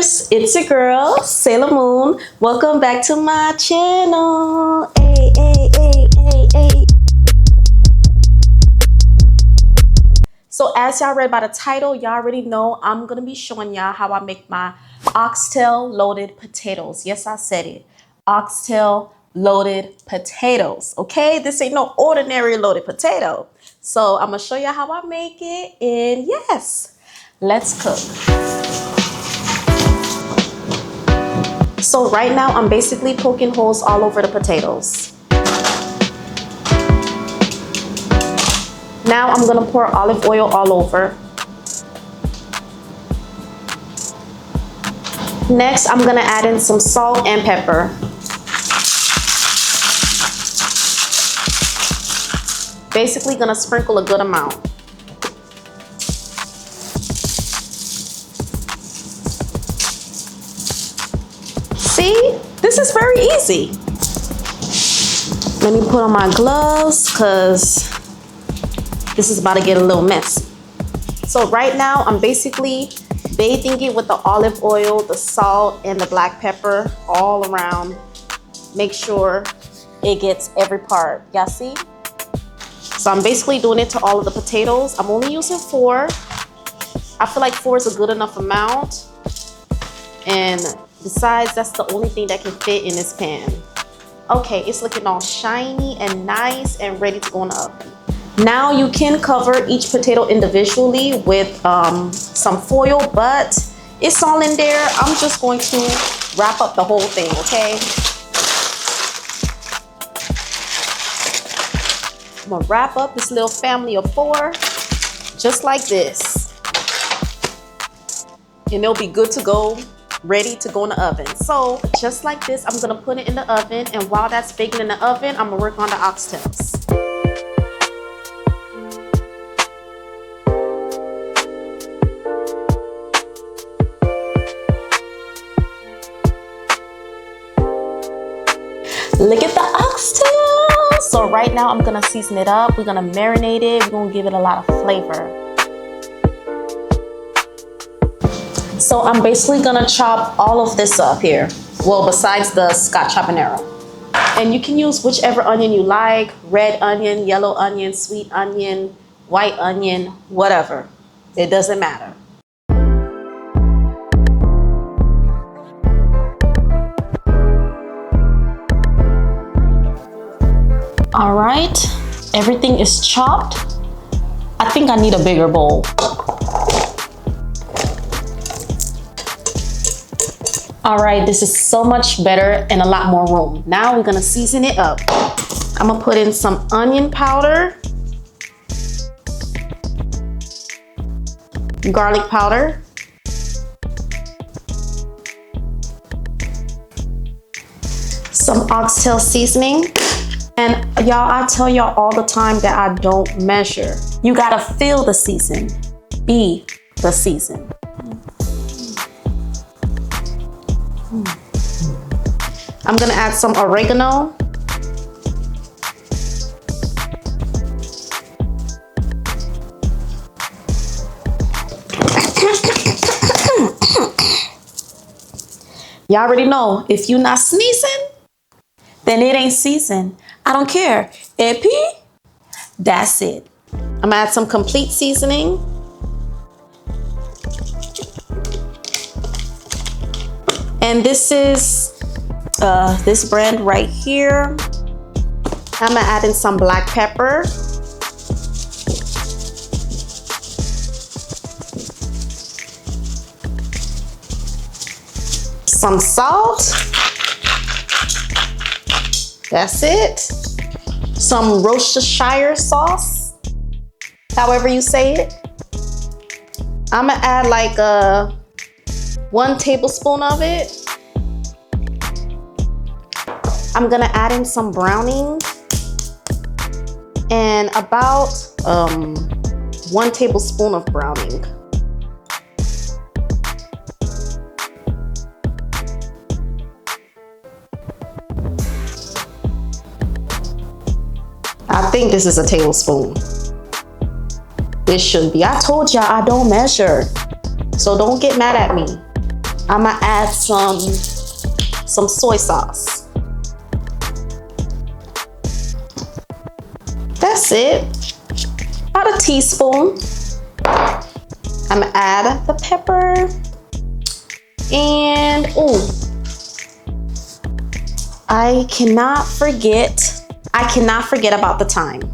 Saiylors, it's your girl, Sailor Moon. Welcome back to my channel. Hey, hey, hey, hey, hey. So as y'all read by the title, y'all already know I'm gonna be showing y'all how I make my oxtail loaded potatoes. Yes, I said it. Oxtail loaded potatoes. Okay, this ain't no ordinary loaded potato. So I'm gonna show y'all how I make it, and yes, let's cook. So right now I'm basically poking holes all over the potatoes. Now I'm gonna pour olive oil all over. Next, I'm gonna add in some salt and pepper. Basically gonna sprinkle a good amount. See, this is very easy. Let me put on my gloves because this is about to get a little messy. So right now I'm basically bathing it with the olive oil, the salt, and the black pepper all around. Make sure it gets every part. Y'all see? So I'm basically doing it to all of the potatoes. I'm only using 4. I feel like 4 is a good enough amount. And besides, that's the only thing that can fit in this pan. Okay, it's looking all shiny and nice and ready to go in the oven. Now you can cover each potato individually with some foil, but it's all in there. I'm just going to wrap up the whole thing, okay? I'm gonna wrap up this little family of 4, just like this. And it'll be good to go, ready to go in the oven. So just like this, I'm gonna put it in the oven, and while that's baking in the oven, I'm gonna work on the oxtails. Look at the oxtail. So right now I'm gonna season it up. We're gonna marinate it. We're gonna give it a lot of flavor. So I'm basically gonna chop all of this up here. Well, besides the scotch habanero. And you can use whichever onion you like. Red onion, yellow onion, sweet onion, white onion, whatever. It doesn't matter. All right, everything is chopped. I think I need a bigger bowl. All right, this is so much better and a lot more room. Now we're gonna season it up. I'm gonna put in some onion powder, garlic powder, some oxtail seasoning. And y'all, I tell y'all all the time that I don't measure. You gotta feel the season, be the season. I'm gonna add some oregano. Y'all already know, if you're not sneezing, then it ain't seasoned. I don't care. Epi, that's it. I'm gonna add some complete seasoning. And this is this brand right here. I'm gonna add in some black pepper. Some salt. That's it. Some Worchestire sauce, however you say it. I'm gonna add like 1 tablespoon of it. I'm gonna add in some browning and about 1 tablespoon of browning. I think this is a tablespoon. This should be. I told y'all I don't measure, so don't get mad at me. I'm gonna add some soy sauce. That's it. About a teaspoon. I'm gonna add the pepper. And ooh, I cannot forget about the thyme.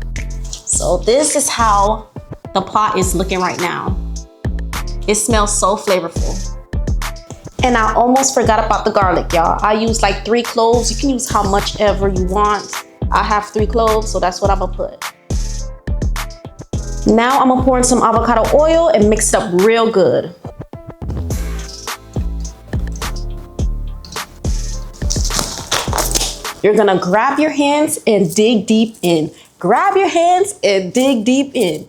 So this is how the pot is looking right now. It smells so flavorful. And I almost forgot about the garlic, y'all. I use like 3 cloves. You can use how much ever you want. I have 3 cloves, so that's what I'm gonna put. Now I'm gonna pour in some avocado oil and mix it up real good. You're gonna grab your hands and dig deep in. Grab your hands and dig deep in.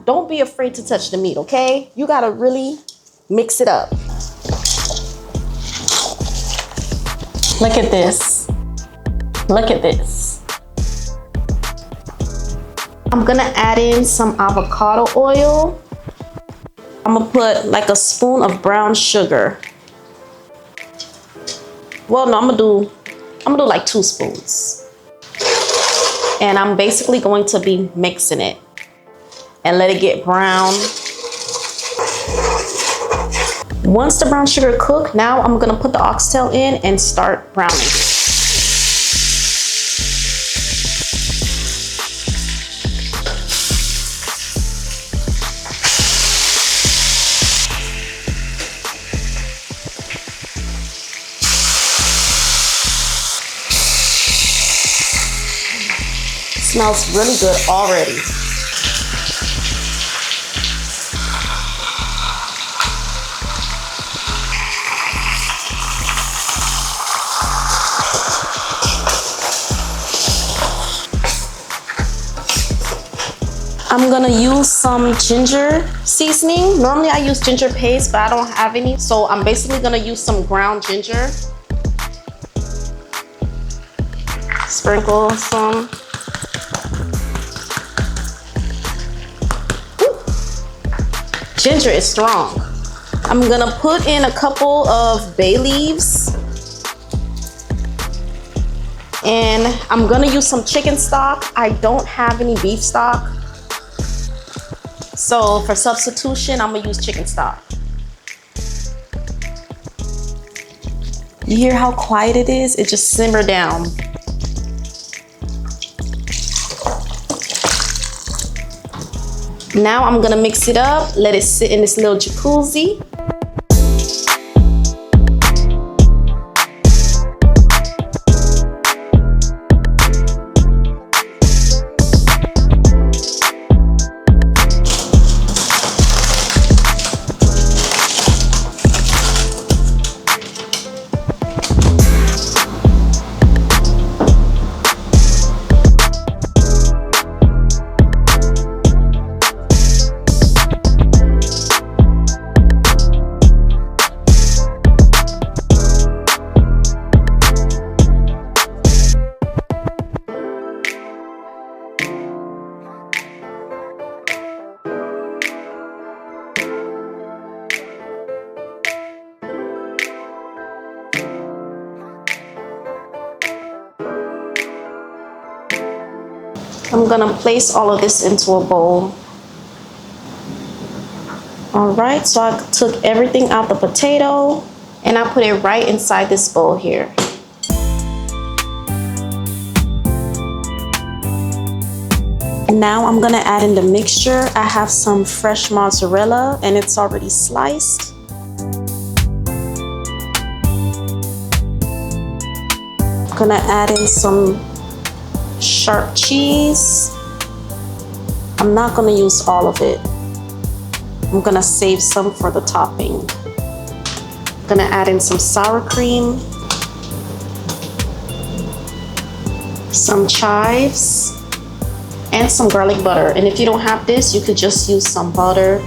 Don't be afraid to touch the meat, okay? You gotta really mix it up. Look at this. Look at this. I'm gonna add in some avocado oil. I'm gonna put like a spoon of brown sugar. Well, no, I'm gonna do like 2 spoons. And I'm basically going to be mixing it and let it get brown. Once the brown sugar cook, now I'm gonna put the oxtail in and start browning. Smells really good already. I'm gonna use some ginger seasoning. Normally I use ginger paste, but I don't have any. So I'm basically gonna use some ground ginger. Sprinkle some. Ginger is strong. I'm gonna put in a couple of bay leaves. And I'm gonna use some chicken stock. I don't have any beef stock. So for substitution, I'm gonna use chicken stock. You hear how quiet it is? It just simmered down. Now I'm gonna mix it up, let it sit in this little jacuzzi. I'm gonna place all of this into a bowl. All right, so I took everything out the potato and I put it right inside this bowl here. Now I'm gonna add in the mixture. I have some fresh mozzarella and it's already sliced. I'm gonna add in some sharp cheese. I'm not gonna use all of it. I'm gonna save some for the topping. I'm gonna add in some sour cream, some chives, and some garlic butter. And if you don't have this, you could just use some butter,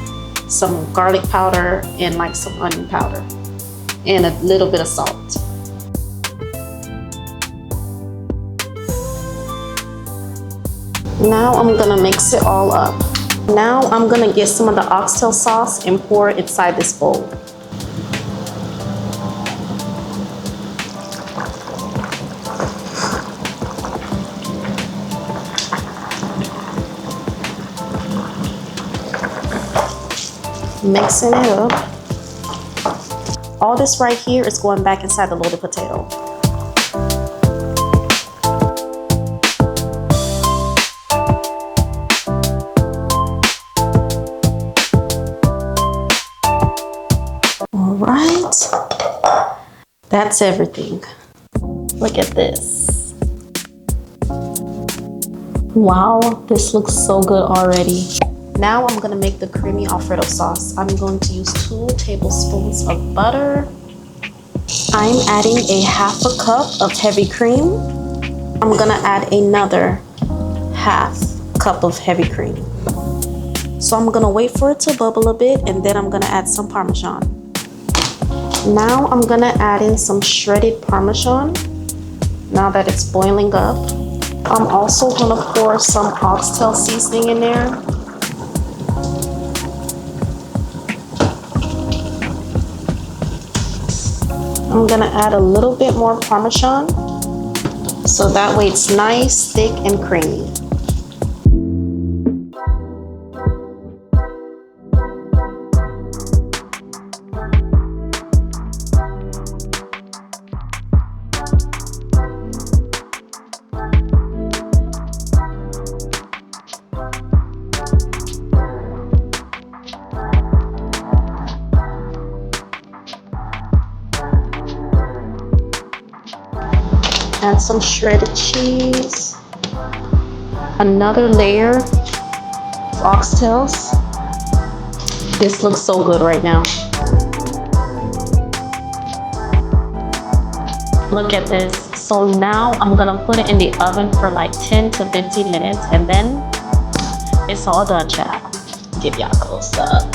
some garlic powder, and like some onion powder, and a little bit of salt. Now I'm gonna mix it all up. Now I'm gonna get some of the oxtail sauce and pour it inside this bowl. Mixing it up. All this right here is going back inside the loaded potato. All right, that's everything. Look at this. Wow, this looks so good already. Now I'm gonna make the creamy Alfredo sauce. I'm going to use 2 tablespoons of butter. I'm adding a half a cup of heavy cream. I'm gonna add another half cup of heavy cream. So I'm gonna wait for it to bubble a bit, and then I'm gonna add some Parmesan. Now I'm gonna add in some shredded Parmesan now that it's boiling up. I'm also gonna pour some oxtail seasoning in there. I'm gonna add a little bit more Parmesan so that way it's nice, thick, and creamy. Add some shredded cheese, another layer of oxtails. This looks so good right now. Look at this. So now I'm gonna put it in the oven for like 10 to 15 minutes, and then it's all done, child. Give y'all a close up.